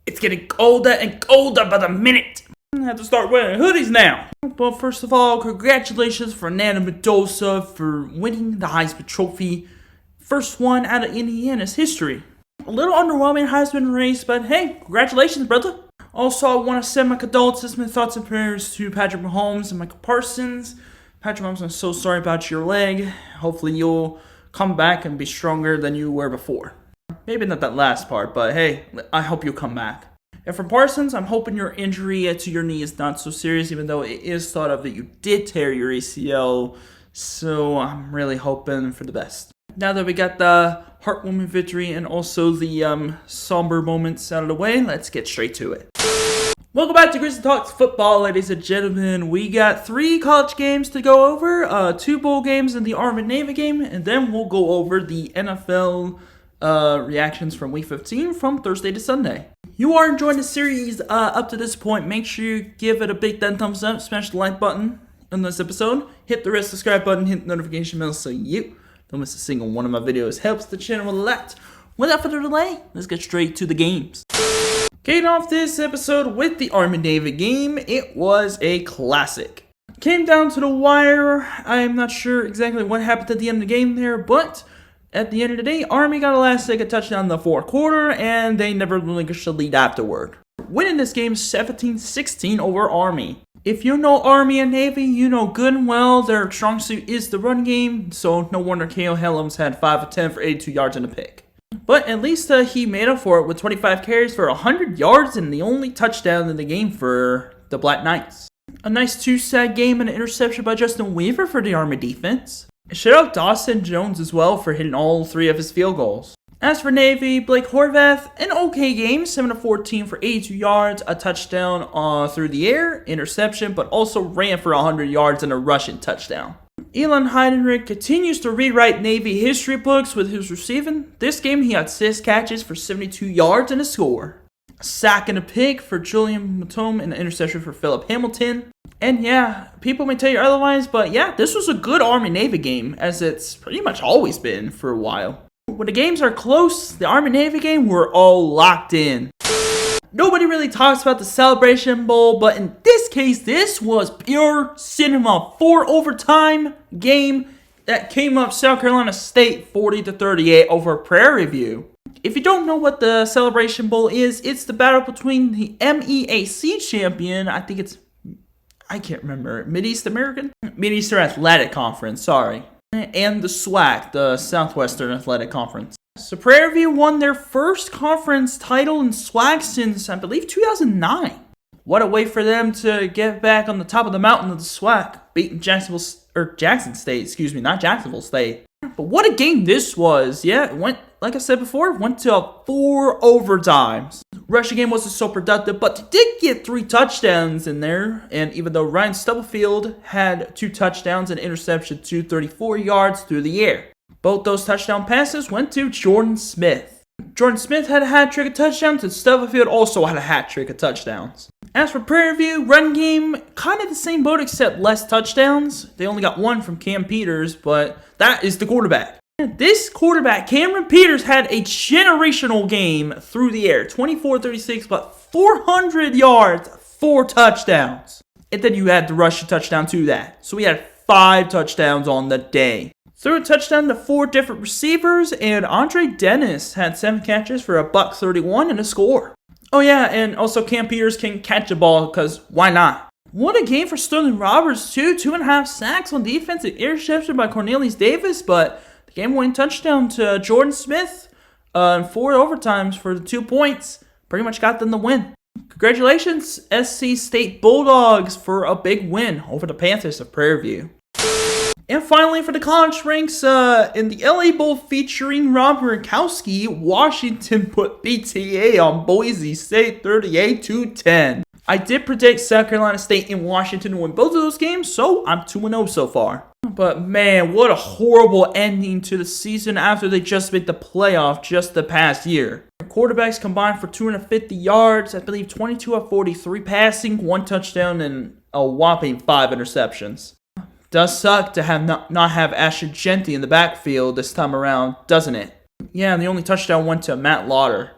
It's getting colder and colder by the minute. I have to start wearing hoodies now. But first of all, congratulations for Nana Mendoza for winning the Heisman Trophy. First one out of Indiana's history. A little underwhelming Heisman race, but hey, congratulations, brother. Also, I want to send my condolences, my thoughts and prayers to Patrick Mahomes and Michael Parsons. Patrick Mahomes, I'm so sorry about your leg. Hopefully you'll come back and be stronger than you were before. Maybe not that last part, but hey, I hope you'll come back. And for Parsons, I'm hoping your injury to your knee is not so serious, even though it is thought of that you did tear your ACL. So I'm really hoping for the best. Now that we got the heartwarming victory and also the somber moments out of the way, let's get straight to it. Welcome back to Grizzly Talks Football, ladies and gentlemen. We got 3 college games to go over, 2 bowl games and the Army-Navy game, and then we'll go over the NFL reactions from Week 15 from Thursday to Sunday. You are enjoying the series up to this point. Make sure you give it a big thumbs up, smash the like button on this episode, hit the red subscribe button, hit the notification bell so you don't miss a single one of my videos. Helps the channel a lot. Without further delay, let's get straight to the games. Kicking off this episode with the Army-Navy game, it was a classic. Came down to the wire. I'm not sure exactly what happened at the end of the game there, but at the end of the day, Army got a last-second touchdown in the fourth quarter, and they never relinquished the lead afterward. Winning this game 17-16 over Army. If you know Army and Navy, you know good and well their strong suit is the run game, so no wonder K.O. Helms had 5 of 10 for 82 yards and a pick. But at least he made up for it with 25 carries for 100 yards and the only touchdown in the game for the Black Knights. A nice 2-sack game and an interception by Justin Weaver for the Army defense. Shout out Dawson Jones as well for hitting all 3 of his field goals. As for Navy, Blake Horvath, an okay game, 7 of 14 for 82 yards, a touchdown through the air, interception, but also ran for 100 yards and a rushing touchdown. Elon Heidenreich continues to rewrite Navy history books with his receiving. This game, he had 6 catches for 72 yards and a score. A sack and a pick for Julian Matome and an interception for Philip Hamilton. And yeah, people may tell you otherwise, but yeah, this was a good Army-Navy game, as it's pretty much always been for a while. When the games are close, the Army-Navy game, we're all locked in. Nobody really talks about the Celebration Bowl, but in this case, this was pure cinema. 4 overtime game that came up South Carolina State 40-38 over Prairie View. If you don't know what the Celebration Bowl is, it's the battle between the MEAC champion, I can't remember, Mideastern Athletic Conference, sorry. And the SWAC, the Southwestern Athletic Conference. So Prairie View won their first conference title in SWAC since, I believe, 2009. What a way for them to get back on the top of the mountain of the SWAC, beating Jackson State, not Jacksonville State. But what a game this was. Yeah, it went, like I said before, went to 4 overtimes. Rushing game wasn't so productive, but they did get 3 touchdowns in there. And even though Ryan Stubblefield had 2 touchdowns and interception, 234 yards through the air. Both those touchdown passes went to Jordan Smith. Jordan Smith had a hat trick of touchdowns, and Stubblefield also had a hat trick of touchdowns. As for Prairie View, run game, kind of the same boat except less touchdowns. They only got 1 from Cam Peters, but that is the quarterback. This quarterback, Cameron Peters, had a generational game through the air. 24-36, but 400 yards, 4 touchdowns. And then you had the rushing touchdown to that. So we had 5 touchdowns on the day. Threw a touchdown to 4 different receivers, and Andre Dennis had 7 catches for $131 and a score. Oh yeah, and also Cam Peters can catch a ball, because why not? What a game for Sterling Roberts, too. 2.5 sacks on defense, an interception by Cornelius Davis, but the game-winning touchdown to Jordan Smith, and 4 overtimes for the 2 points. Pretty much got them the win. Congratulations, SC State Bulldogs, for a big win over the Panthers of Prairie View. And finally, for the college ranks, in the LA Bowl featuring Rob Gronkowski, Washington put BTA on Boise State 38-10. I did predict South Carolina State and Washington to win both of those games, so I'm 2-0 so far. But man, what a horrible ending to the season after they just made the playoff just the past year. Quarterbacks combined for 250 yards, I believe 22 of 43 passing, 1 touchdown, and a whopping 5 interceptions. Does suck to have not have Ashton Genty in the backfield this time around, doesn't it? Yeah, and the only touchdown went to Matt Lauder.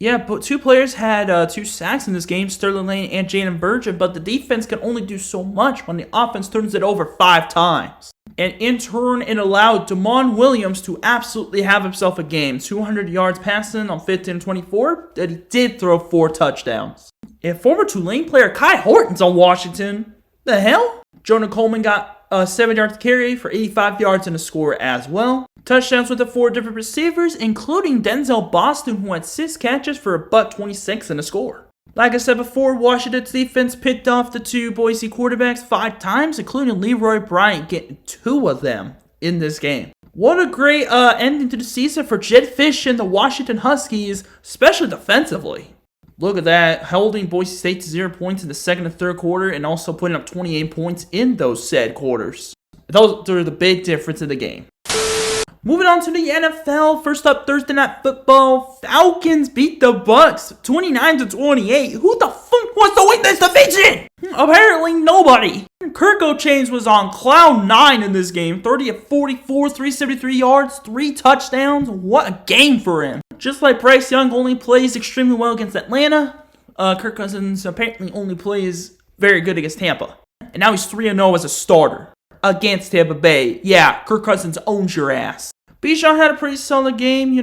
Yeah, but two players had 2 sacks in this game, Sterling Lane and Jaden Virgin, but the defense can only do so much when the offense turns it over 5 times. And in turn, it allowed Damon Williams to absolutely have himself a game. 200 yards passing on 15-24, that he did throw 4 touchdowns. And former Tulane player Kai Horton's on Washington. The hell? Jonah Coleman got 7 yards carry for 85 yards and a score as well. Touchdowns with the 4 different receivers, including Denzel Boston, who had 6 catches for a $126 and a score. Like I said before, Washington's defense picked off the 2 Boise quarterbacks 5 times, including Leroy Bryant getting 2 of them in this game. What a great ending to the season for Jed Fish and the Washington Huskies, especially defensively. Look at that, holding Boise State to 0 points in the second and third quarter and also putting up 28 points in those said quarters. Those are the big difference in the game. Moving on to the NFL, first up Thursday Night Football, Falcons beat the Bucks 29-28. Who the fuck wants to win this division? Apparently nobody. Kirk O'Chains was on cloud 9 in this game, 30 of 44, 373 yards, 3 touchdowns. What a game for him. Just like Bryce Young only plays extremely well against Atlanta, Kirk Cousins apparently only plays very good against Tampa. And now he's 3-0 as a starter against Tampa Bay. Yeah, Kirk Cousins owns your ass. Bijan had a pretty solid game,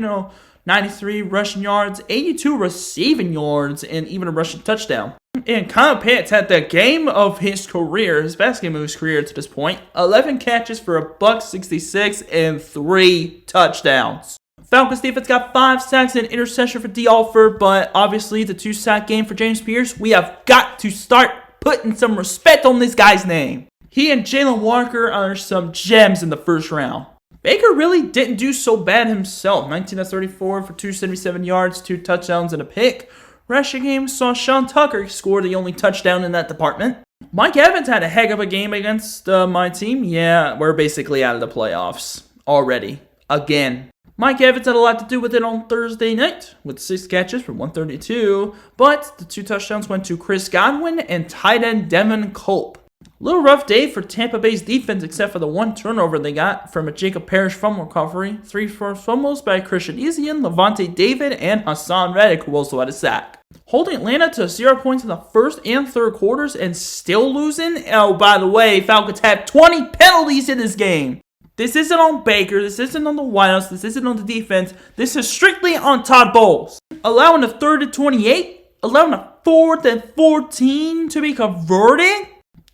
93 rushing yards, 82 receiving yards, and even a rushing touchdown. And Kyle Pitts had the game of his career, his best game of his career to this point. 11 catches for a $166 and 3 touchdowns. Falcons defense got 5 sacks and an interception for D. Alford, but obviously the 2-sack game for James Pierce, we have got to start putting some respect on this guy's name. He and Jalen Walker are some gems in the first round. Baker really didn't do so bad himself. 19 of 34 for 277 yards, 2 touchdowns, and a pick. Rushing game saw Sean Tucker score the only touchdown in that department. Mike Evans had a heck of a game against my team. Yeah, we're basically out of the playoffs already. Again. Mike Evans had a lot to do with it on Thursday night with 6 catches for 132, but the 2 touchdowns went to Chris Godwin and tight end Devin Culp. Little rough day for Tampa Bay's defense except for the 1 turnover they got from a Jacob Parrish fumble recovery. 3 forced fumbles by Christian Ezian, Levante David, and Hassan Reddick, who also had a sack. Holding Atlanta to 0 points in the first and third quarters and still losing. Oh, by the way, Falcons had 20 penalties in this game. This isn't on Baker, this isn't on the Whitehouse, this isn't on the defense. This is strictly on Todd Bowles. Allowing a 3rd and 28, allowing a 4th and 14 to be converted.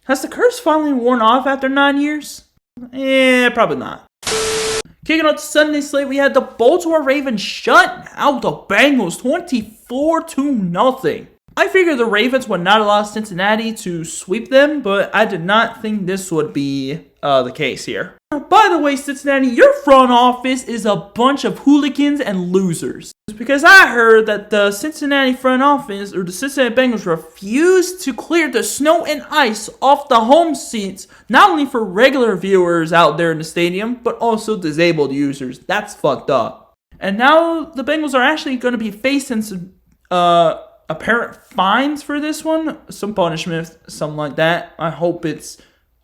Has the curse finally worn off after 9 years? Probably not. Kicking off the Sunday slate, we had the Baltimore Ravens shut out the Bengals 24-0. I figured the Ravens would not allow Cincinnati to sweep them, but I did not think this would be the case here. By the way, Cincinnati, your front office is a bunch of hooligans and losers. Because I heard that the Cincinnati front office, or the Cincinnati Bengals, refused to clear the snow and ice off the home seats, not only for regular viewers out there in the stadium, but also disabled users. That's fucked up. And now the Bengals are actually going to be facing some apparent fines for this one, some punishment, something like that.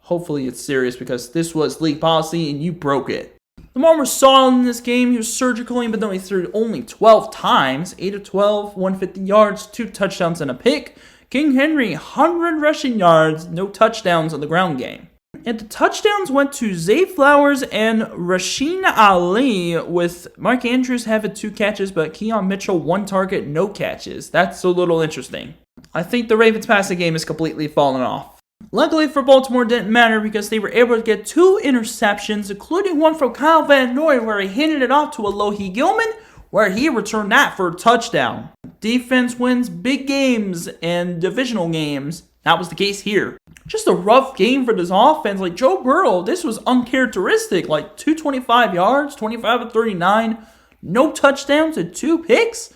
Hopefully it's serious because this was league policy and you broke it. Lamar was solid in this game. He was surgical, even though he threw only 12 times, 8 of 12, 150 yards, 2 touchdowns and a pick. King Henry, 100 rushing yards, no touchdowns on the ground game. And the touchdowns went to Zay Flowers and Rasheen Ali, with Mark Andrews having 2 catches, but Keon Mitchell 1 target, no catches. That's a little interesting. I think the Ravens passing game is completely fallen off. Luckily for Baltimore, it didn't matter because they were able to get 2 interceptions, including one from Kyle Van Noy where he handed it off to Alohi Gilman, where he returned that for a touchdown. Defense wins big games and divisional games. That was the case here. Just a rough game for this offense. Like Joe Burrow, this was uncharacteristic. Like 225 yards, 25 of 39, no touchdowns and 2 picks.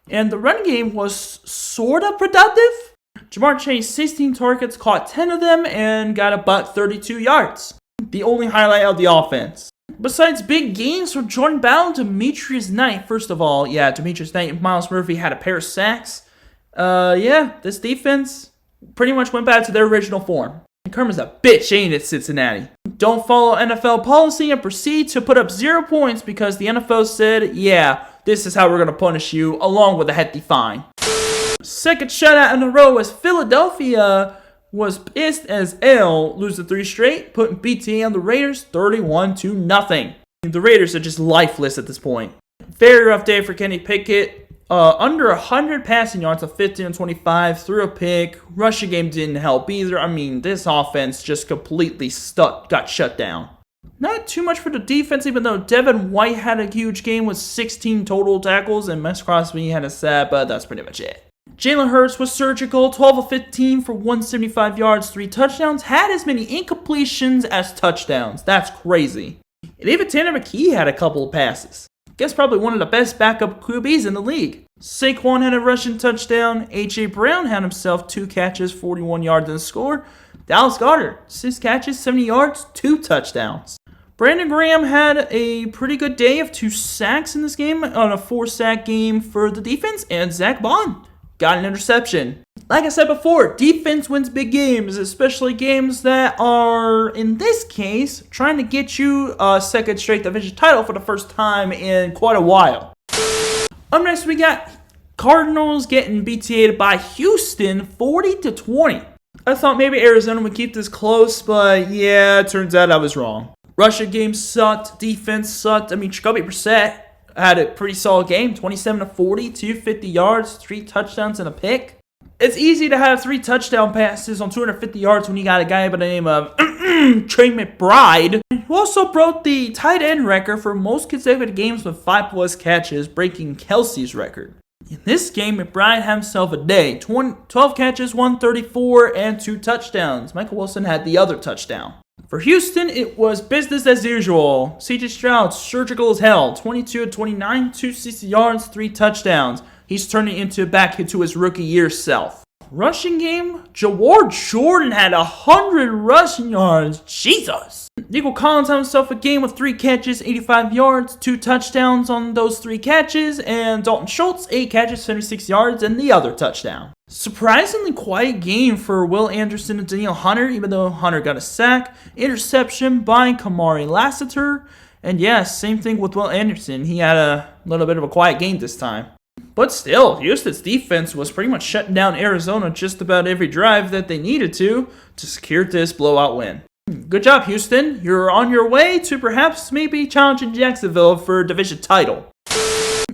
And the run game was sort of productive. Jamar Chase, 16 targets, caught 10 of them, and got about 32 yards. The only highlight of the offense. Besides big gains from Jordan Bell and Demetrius Knight. First of all, Demetrius Knight and Myles Murphy had a pair of sacks. This defense pretty much went back to their original form. And Kerman's a bitch, ain't it, Cincinnati? don't follow NFL policy and proceed to put up 0 points because the NFL said, yeah, this is how we're going to punish you, along with a hefty fine. Second shutout in a row as Philadelphia was pissed as L, losing 3 straight, putting BTA on the Raiders 31-0. The Raiders are just lifeless at this point. Very rough day for Kenny Pickett. Under 100 passing yards of 15-25, threw a pick. Rushing game didn't help either. I mean, this offense just completely got shut down. Not too much for the defense, even though Devin White had a huge game with 16 total tackles, and Max Crosby had a sack, but that's pretty much it. Jalen Hurts was surgical, 12 of 15 for 175 yards, 3 touchdowns, had as many incompletions as touchdowns. That's crazy. And even Tanner McKee had a couple of passes. Guess probably one of the best backup QBs in the league. Saquon had a rushing touchdown. A.J. Brown had himself 2 catches, 41 yards, and a score. Dallas Goedert, 6 catches, 70 yards, 2 touchdowns. Brandon Graham had a pretty good day of 2 sacks in this game on a 4-sack game for the defense. And Zach Bond got an interception. Like I said before, defense wins big games, especially games that are, in this case, trying to get you a second straight division title for the first time in quite a while. Up next, we got Cardinals getting BTA'd by Houston 40-20. I thought maybe Arizona would keep this close, but yeah, it turns out I was wrong. Rushing game sucked, defense sucked. I mean, Jacoby Brissett had a pretty solid game, 27-40, 250 yards, 3 touchdowns, and a pick. It's easy to have 3 touchdown passes on 250 yards when you got a guy by the name of Trey McBride, who also broke the tight end record for most consecutive games with 5+ catches, breaking Kelsey's record. In this game, McBride had himself a day, 12 catches, 134, and 2 touchdowns. Michael Wilson had the other touchdown. For Houston, it was business as usual. C.J. Stroud, surgical as hell, 22-29, 260 yards, 3 touchdowns. He's turning back into his rookie year self. Rushing game, Jaward Jordan had 100 rushing yards. Jesus. Nico Collins had himself a game with 3 catches, 85 yards, 2 touchdowns on those 3 catches, and Dalton Schultz, 8 catches, 76 yards, and the other touchdown. Surprisingly quiet game for Will Anderson and Danielle Hunter, even though Hunter got a sack. Interception by Kamari Lassiter. And yes, same thing with Will Anderson. He had a little bit of a quiet game this time. But still, Houston's defense was pretty much shutting down Arizona just about every drive that they needed to secure this blowout win. Good job, Houston. You're on your way to perhaps maybe challenging Jacksonville for a division title.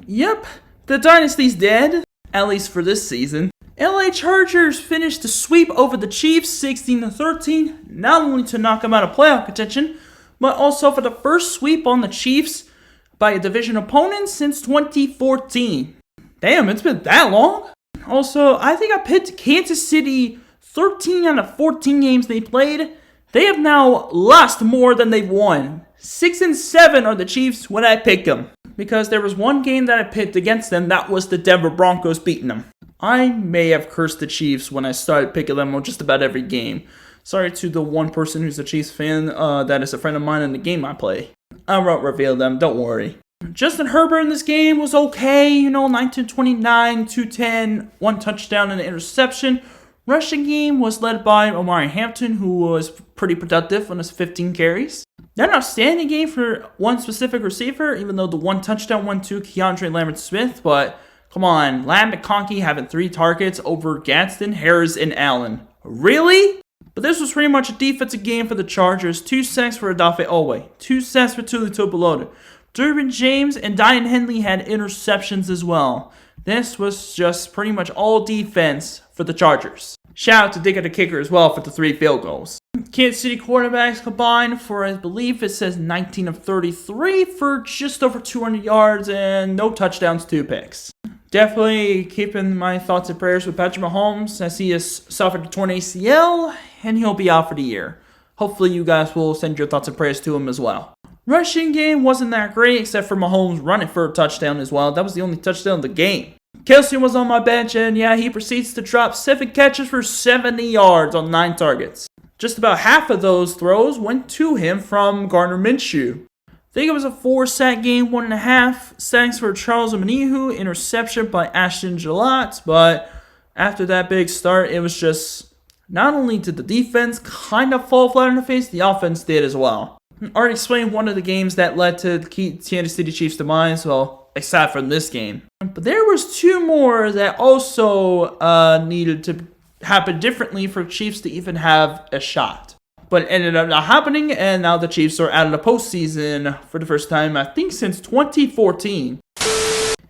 Yep, the dynasty's dead, at least for this season. LA Chargers finished the sweep over the Chiefs 16-13, not only to knock them out of playoff contention, but also for the first sweep on the Chiefs by a division opponent since 2014. Damn, it's been that long? Also, I think I picked Kansas City 13 out of 14 games they played. They have now lost more than they've won. 6-7 are the Chiefs when I picked them. Because there was one game that I picked against them, that was the Denver Broncos beating them. I may have cursed the Chiefs when I started picking them on just about every game. Sorry to the one person who's a Chiefs fan that is a friend of mine in the game I play. I won't reveal them, don't worry. Justin Herbert in this game was okay, 19-29, 210, 1 touchdown and an interception. Rushing game was led by Omari Hampton, who was pretty productive on his 15 carries. Not an outstanding game for one specific receiver, even though the 1 touchdown went to Keandre Lambert-Smith, but come on, Lamb McConkey having 3 targets over Gadsden, Harris, and Allen. Really? But this was pretty much a defensive game for the Chargers. 2 sacks for Odafe Oweh, 2 sacks for Tuli Topolota. Derwin James and Diane Henley had interceptions as well. This was just pretty much all defense for the Chargers. Shout out to Dick the Kicker as well for the 3 field goals. Kansas City quarterbacks combined for, I believe it says 19 of 33 for just over 200 yards and no touchdowns, 2 picks. Definitely keeping my thoughts and prayers with Patrick Mahomes as he has suffered a torn ACL and he'll be out for the year. Hopefully you guys will send your thoughts and prayers to him as well. Rushing game wasn't that great except for Mahomes running for a touchdown as well. That was the only touchdown of the game. Kelsey was on my bench and yeah, he proceeds to drop 7 catches for 70 yards on 9 targets. Just about half of those throws went to him from Gardner Minshew. I think it was a 4-sack game, 1.5 sacks for Charles Omenihu, interception by Ashton Gillott, but after that big start, it was just Not only did the defense kind of fall flat on the face, the offense did as well. I already explained one of the games that led to the Kansas City Chiefs' demise, well, aside from this game. But there was two more that also needed to happen differently for Chiefs to even have a shot. But it ended up not happening, and now the Chiefs are out of the postseason for the first time, I think, since 2014.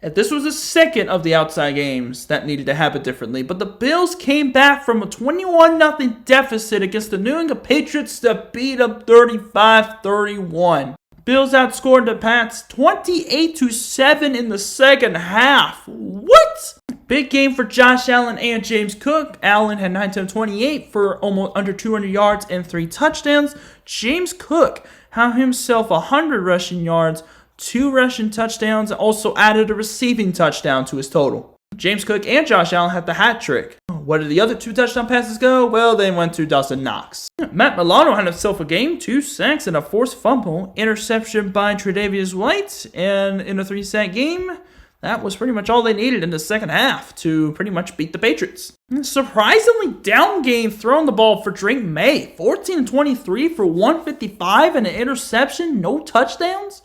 And this was the second of the outside games that needed to happen differently. But the Bills came back from a 21-0 deficit against the New England Patriots to beat them 35-31. Bills outscored the Pats 28-7 in the second half. What? Big game for Josh Allen and James Cook. Allen had 9-28 for almost under 200 yards and 3 touchdowns. James Cook had himself 100 rushing yards, 2 rushing touchdowns, and also added a receiving touchdown to his total. James Cook and Josh Allen had the hat trick. Where did the other 2 touchdown passes go? Well, they went to Dawson Knox. Matt Milano had himself a game, 2 sacks and a forced fumble, interception by Tre'Davious White, and in a 3-sack game, that was pretty much all they needed in the second half to pretty much beat the Patriots. Surprisingly down game throwing the ball for Drake May, 14-23 for 155 and an interception, no touchdowns.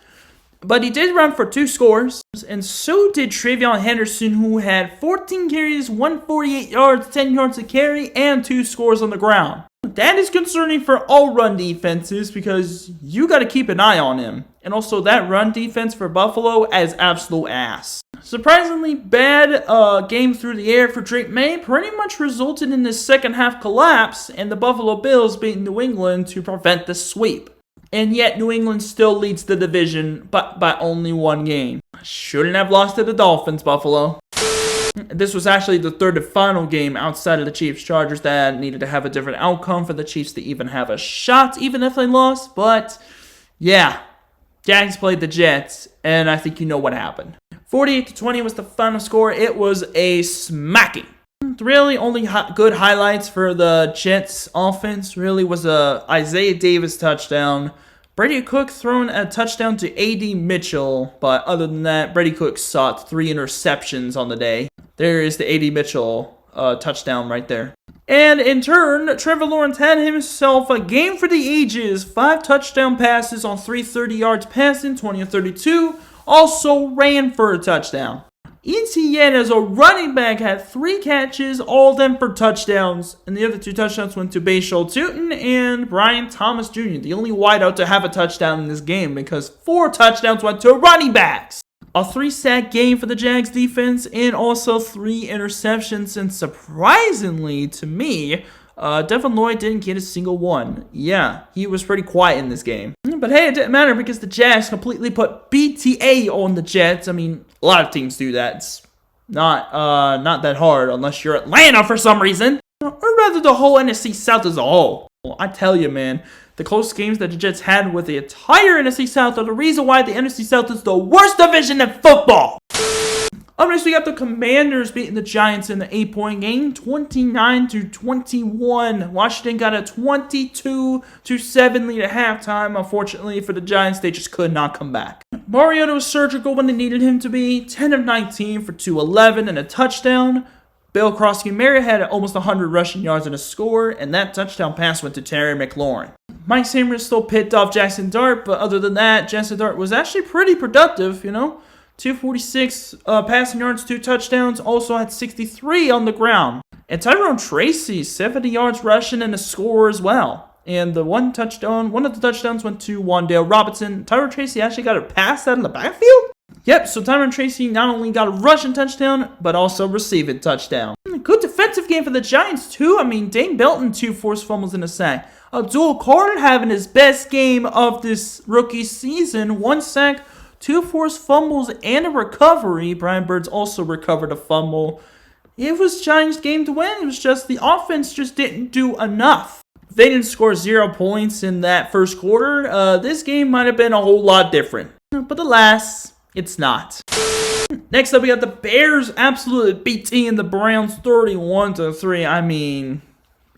But he did run for 2 scores, and so did Travion Henderson, who had 14 carries, 148 yards, 10 yards a carry, and 2 scores on the ground. That is concerning for all run defenses because you got to keep an eye on him. And also that run defense for Buffalo is absolute ass. Surprisingly bad game through the air for Drake May pretty much resulted in this second half collapse and the Buffalo Bills beating New England to prevent the sweep. And yet New England still leads the division, but by only 1 game. Shouldn't have lost to the Dolphins, Buffalo. This was actually the third and final game outside of the Chiefs-Chargers that needed to have a different outcome for the Chiefs to even have a shot, even if they lost. But, yeah, Jags played the Jets, and I think you know what happened. 48-20 was the final score. It was a smacking. Really, only good highlights for the Jets offense really was a Isaiah Davis touchdown. Brady Cook throwing a touchdown to A.D. Mitchell, but other than that, Brady Cook sought 3 interceptions on the day. There is the A.D. Mitchell touchdown right there. And in turn, Trevor Lawrence had himself a game for the ages. 5 touchdown passes on 330 yards passing, 20-32. Also ran for a touchdown. Etienne, as a running back, had 3 catches, all of them for touchdowns. And the other 2 touchdowns went to Bashal Tootin and Brian Thomas Jr., the only wideout to have a touchdown in this game because 4 touchdowns went to running backs. A 3-sack game for the Jags defense and also 3 interceptions. And surprisingly to me, Devin Lloyd didn't get a single one. Yeah, he was pretty quiet in this game. But hey, it didn't matter because the Jags completely put BTA on the Jets. I mean, a lot of teams do that. It's not that hard unless you're Atlanta for some reason. Or rather the whole NFC South as a whole. Well, I tell you, man, the close games that the Jets had with the entire NFC South are the reason why the NFC South is the worst division in football. Up next, we got the Commanders beating the Giants in the 8-point game, 29-21. Washington got a 22-7 lead at halftime. Unfortunately for the Giants, they just could not come back. Mariota was surgical when they needed him to be, 10 of 19 for 211 and a touchdown. Bill Krosky-Marriott had almost 100 rushing yards and a score, and that touchdown pass went to Terry McLaurin. Mike Samuels still picked off Jackson Dart, but other than that, Jackson Dart was actually pretty productive, 246 passing yards, 2 touchdowns, also had 63 on the ground. And Tyrone Tracy, 70 yards rushing and a score as well. And one of the touchdowns went to Wan'Dale Robinson. Tyrone Tracy actually got a pass out in the backfield? Yep, so Tyrone Tracy not only got a rushing touchdown, but also receiving touchdown. Good defensive game for the Giants, too. I mean, Dane Belton, 2 forced fumbles and a sack. Abdul Carter having his best game of this rookie season, 1 sack, 2 forced fumbles, and a recovery. Brian Birds also recovered a fumble. It was Giants' game to win. It was just the offense just didn't do enough. If they didn't score 0 points in that first quarter, this game might have been a whole lot different. But alas, it's not. Next up, we got the Bears absolutely beating the Browns 31-3. I mean,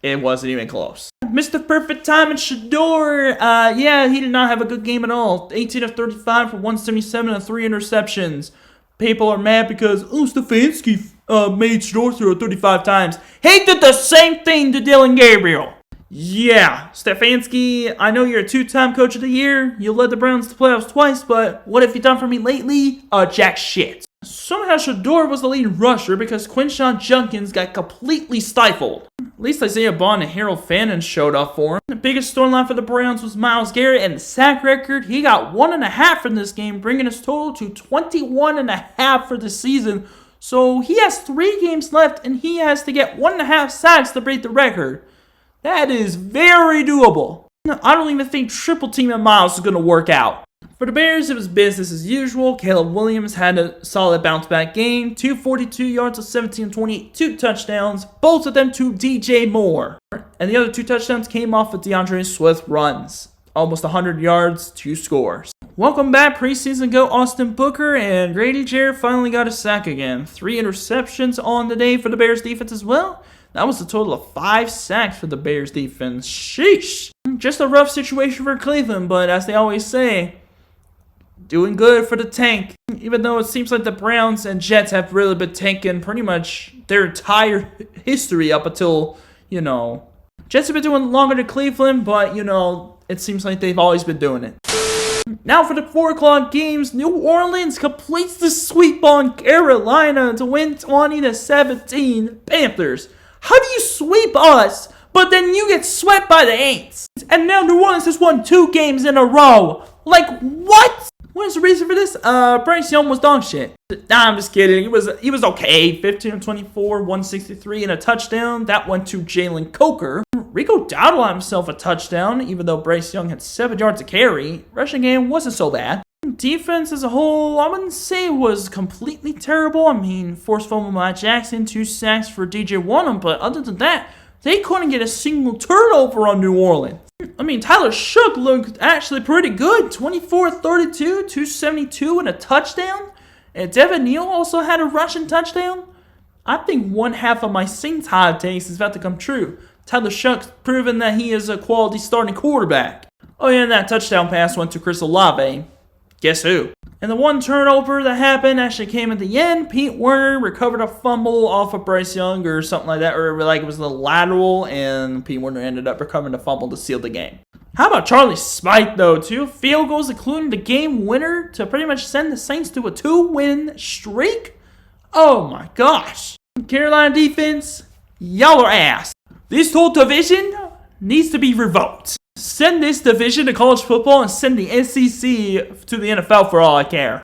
it wasn't even close. Mr. Perfect Time and Shador, he did not have a good game at all. 18 of 35 for 177 and 3 interceptions. People are mad because, Stefanski made Shador throw 35 times. He did the same thing to Dylan Gabriel. Yeah, Stefanski, I know you're a 2-time coach of the year. You led the Browns to playoffs twice, but what have you done for me lately? Jack shit. Somehow Shador was the leading rusher because Quinshon Judkins got completely stifled. At least Isaiah Bond and Harold Fannin showed up for him. The biggest storyline for the Browns was Myles Garrett and the sack record. He got 1.5 from this game, bringing his total to 21.5 for the season. So he has 3 games left, and he has to get 1.5 sacks to break the record. That is very doable. I don't even think triple teaming Myles is going to work out. For the Bears, it was business as usual. Caleb Williams had a solid bounce-back game. 242 yards of 17-28, 2 touchdowns, both of them to DJ Moore. And the other 2 touchdowns came off of DeAndre Swift runs. Almost 100 yards, 2 scores. Welcome back, preseason GOAT Austin Booker, and Grady Jarrett finally got a sack again. 3 interceptions on the day for the Bears defense as well. That was a total of 5 sacks for the Bears defense. Sheesh. Just a rough situation for Cleveland, but as they always say, doing good for the tank. Even though it seems like the Browns and Jets have really been tanking pretty much their entire history up until, Jets have been doing longer than Cleveland, but, it seems like they've always been doing it. Now for the 4 o'clock games, New Orleans completes the sweep on Carolina to win 20-17. Panthers. How do you sweep us, but then you get swept by the Aints? And now New Orleans has won 2 games in a row. Like, what? What is the reason for this? Bryce Young was dog shit. Nah, I'm just kidding. He was okay. 15-24, 163, and a touchdown. That went to Jalen Coker. Rico Dowdle had himself a touchdown, even though Bryce Young had 7 yards to carry. Rushing game wasn't so bad. Defense as a whole, I wouldn't say was completely terrible. I mean, forced fumble by Jackson, 2 sacks for DJ Wonnum, but other than that, they couldn't get a single turnover on New Orleans. I mean, Tyler Shook looked actually pretty good. 24-32, 272, and a touchdown. And Devin Neal also had a rushing touchdown. I think one half of my Saints hot takes is about to come true. Tyler Shook's proven that he is a quality starting quarterback. Oh yeah, and that touchdown pass went to Chris Olave. Guess who? And the one turnover that happened actually came at the end. Pete Werner recovered a fumble off of Bryce Young or something like that, or like it was a lateral, and Pete Werner ended up recovering the fumble to seal the game. How about Charlie Smythe, though? 2 field goals, including the game winner, to pretty much send the Saints to a 2-win streak? Oh my gosh. Carolina defense, y'all are ass. This whole division needs to be revoked. Send this division to college football and send the SEC to the NFL for all I care.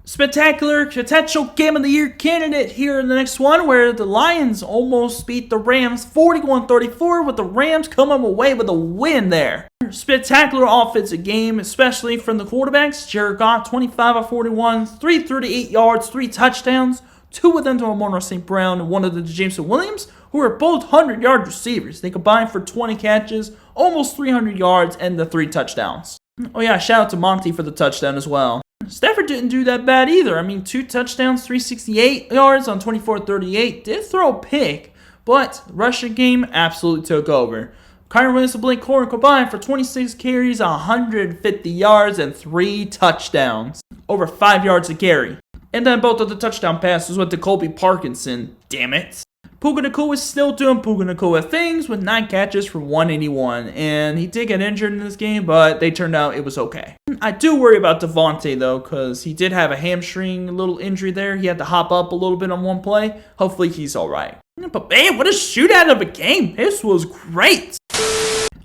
Spectacular potential game of the year candidate here in the next one, where the Lions almost beat the Rams 41-34, with the Rams coming away with a win there. Spectacular offensive game, especially from the quarterbacks. Jared Goff, 25 of 41, 338 yards, 3 touchdowns. 2 of them to Amon-Ra St. Brown and 1 of them to Jameson Williams, who are both 100-yard receivers. They combined for 20 catches, almost 300 yards, and the 3 touchdowns. Oh yeah, shout out to Monty for the touchdown as well. Stafford didn't do that bad either. I mean, 2 touchdowns, 368 yards on 24-38. Did throw a pick, but the rushing game absolutely took over. Kyren Williams and Blake Corum combined for 26 carries, 150 yards, and 3 touchdowns. Over 5 yards a carry. And then both of the touchdown passes went to Colby Parkinson. Damn it. Puka Nacua is still doing Puka Nacua things with 9 catches for 181. And he did get injured in this game, but they turned out it was okay. I do worry about Devontae, though, because he did have a hamstring little injury there. He had to hop up a little bit on one play. Hopefully he's alright. But man, what a shootout of a game. This was great.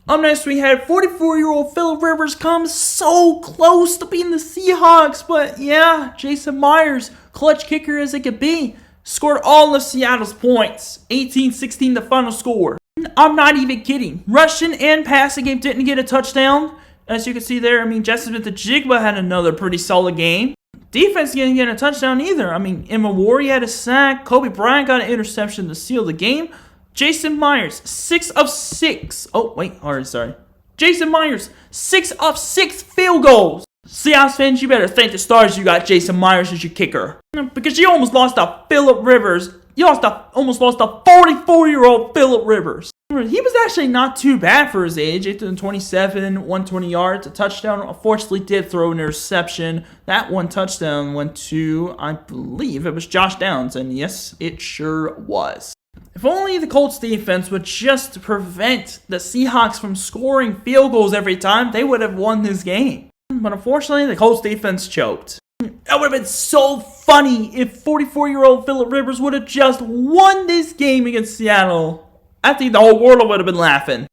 Up next, we had 44-year-old Phillip Rivers come so close to beating the Seahawks. But yeah, Jason Myers, clutch kicker as it could be, scored all of Seattle's points. 18-16 the final score. I'm not even kidding. Rushing and passing game didn't get a touchdown. As you can see there, I mean, Justice Smith-Njigba had another pretty solid game. Defense didn't get a touchdown either. I mean, Emma Warrior had a sack. Kobe Bryant got an interception to seal the game. Jason Myers, 6 of 6. Oh, wait. Sorry. Jason Myers, 6 of 6 field goals. Seahawks fans, you better thank the stars you got Jason Myers as your kicker. Because you almost lost to Phillip Rivers. You almost lost to 44-year-old Phillip Rivers. He was actually not too bad for his age. 827, 120 yards, a touchdown. Unfortunately, did throw an interception. That one touchdown went to, I believe, it was Josh Downs. And yes, it sure was. If only the Colts defense would just prevent the Seahawks from scoring field goals every time, they would have won this game. But unfortunately, the Colts defense choked. That would have been so funny if 44-year-old Phillip Rivers would have just won this game against Seattle. I think the whole world would have been laughing.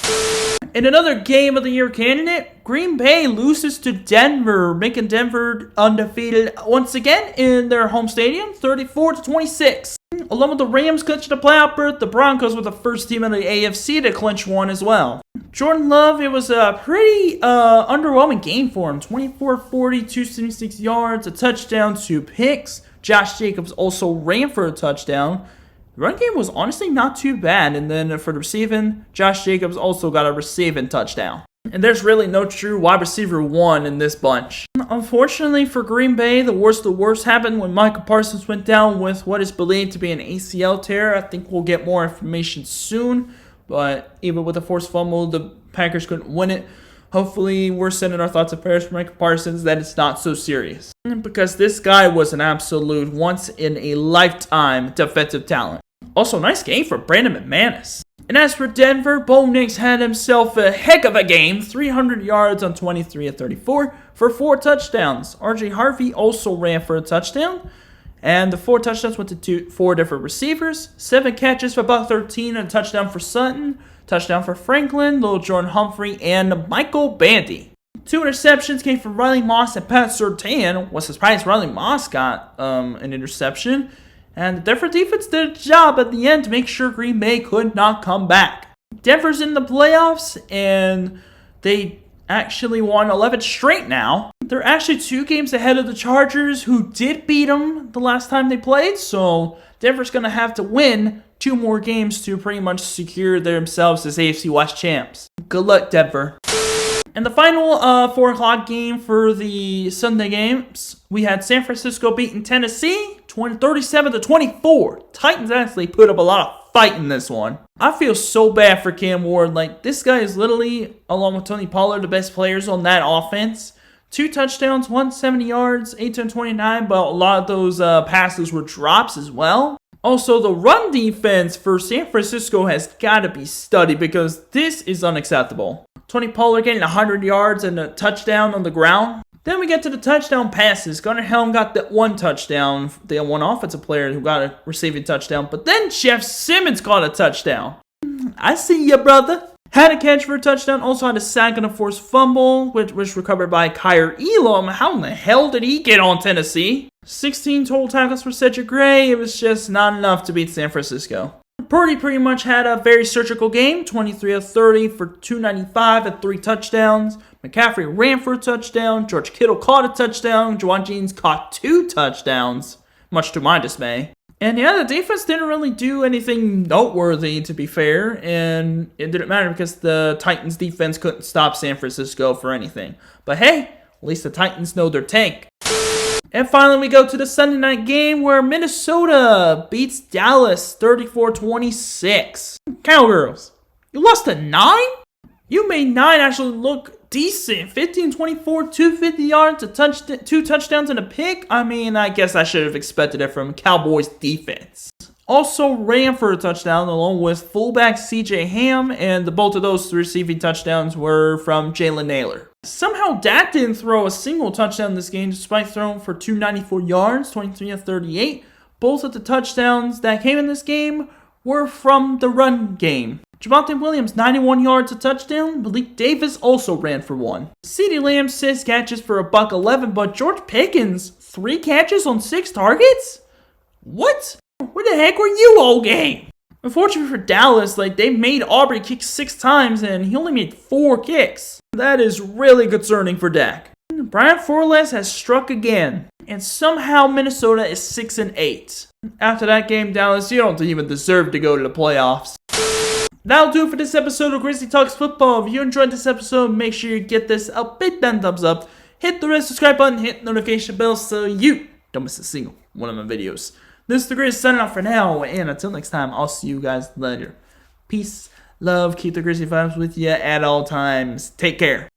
In another Game of the Year candidate, Green Bay loses to Denver, making Denver undefeated once again in their home stadium, 34-26. Along with the Rams clinching the playoff berth, the Broncos were the first team in the AFC to clinch one as well. Jordan Love, it was a pretty underwhelming game for him. 24-40, 276 yards, a touchdown, 2 picks. Josh Jacobs also ran for a touchdown. The run game was honestly not too bad, and then for the receiving, Josh Jacobs also got a receiving touchdown. And there's really no true wide receiver 1 in this bunch. Unfortunately for Green Bay, the worst happened when Micah Parsons went down with what is believed to be an ACL tear. I think we'll get more information soon, but even with a forced fumble, the Packers couldn't win it. Hopefully, we're sending our thoughts and prayers for Micah Parsons that it's not so serious. Because this guy was an absolute once-in-a-lifetime defensive talent. Also, nice game for Brandon McManus. And as for Denver, Bo Nix had himself a heck of a game. 300 yards on 23 of 34 for 4 touchdowns. RJ Harvey also ran for a touchdown. And the 4 touchdowns went to 4 different receivers. 7 catches for about 13 and a touchdown for Sutton. Touchdown for Franklin, Lil Jordan Humphrey, and Michael Bandy. 2 interceptions came from Riley Moss and Pat Surtain. Was surprised Riley Moss got an interception. And the Denver defense did a job at the end to make sure Green Bay could not come back. Denver's in the playoffs, and they actually won 11 straight now. They're actually 2 games ahead of the Chargers, who did beat them the last time they played. So Denver's going to have to win 2 more games to pretty much secure themselves as AFC West champs. Good luck, Denver. And the final 4 o'clock game for the Sunday games, we had San Francisco beating Tennessee 37-24. Titans actually put up a lot of fight in this one. I feel so bad for Cam Ward. Like, this guy is literally, along with Tony Pollard, the best players on that offense. 2 touchdowns, 170 yards, 8-29, but a lot of those passes were drops as well. Also, the run defense for San Francisco has got to be studied because this is unacceptable. Tony Pollard getting 100 yards and a touchdown on the ground. Then we get to the touchdown passes. Gunnar Helm got that 1 touchdown. The one offensive player who got a receiving touchdown. But then Jeff Simmons caught a touchdown. I see ya, brother. Had a catch for a touchdown. Also had a sack and a forced fumble, which was recovered by Kyer Elam. How in the hell did he get on Tennessee? 16 total tackles for Cedric Gray. It was just not enough to beat San Francisco. Purdy pretty much had a very surgical game. 23 of 30 for 295 and 3 touchdowns. McCaffrey ran for a touchdown. George Kittle caught a touchdown. Juwan Jeans caught 2 touchdowns, much to my dismay. And yeah, the defense didn't really do anything noteworthy, to be fair. And it didn't matter because the Titans defense couldn't stop San Francisco for anything. But hey, at least the Titans know their tank. And finally, we go to the Sunday night game where Minnesota beats Dallas 34-26. Cowgirls, you lost to 9? You made 9 actually look decent. 15-24, 250 yards, 2 touchdowns, and a pick. I mean, I guess I should have expected it from Cowboys defense. Also ran for a touchdown along with fullback CJ Ham, and both of those receiving touchdowns were from Jalen Naylor. Somehow Dak didn't throw a single touchdown this game despite throwing for 294 yards, 23 of 38. Both of the touchdowns that came in this game were from the run game. Javonte Williams, 91 yards, a touchdown. Malik Davis also ran for 1. CeeDee Lamb, 6 catches for $111, but George Pickens, 3 catches on 6 targets? What? Where the heck were you all game? Unfortunately for Dallas, they made Aubrey kick 6 times and he only made 4 kicks. That is really concerning for Dak. Brian Flores has struck again, and somehow Minnesota is 6-8. After that game, Dallas, you don't even deserve to go to the playoffs. That'll do it for this episode of Grizzly Talks Football. If you enjoyed this episode, make sure you get this a big thumbs up. Hit the red subscribe button, hit the notification bell so you don't miss a single one of my videos. This is the Grizz signing off for now, and until next time, I'll see you guys later. Peace, love, keep the Grizzly vibes with you at all times. Take care.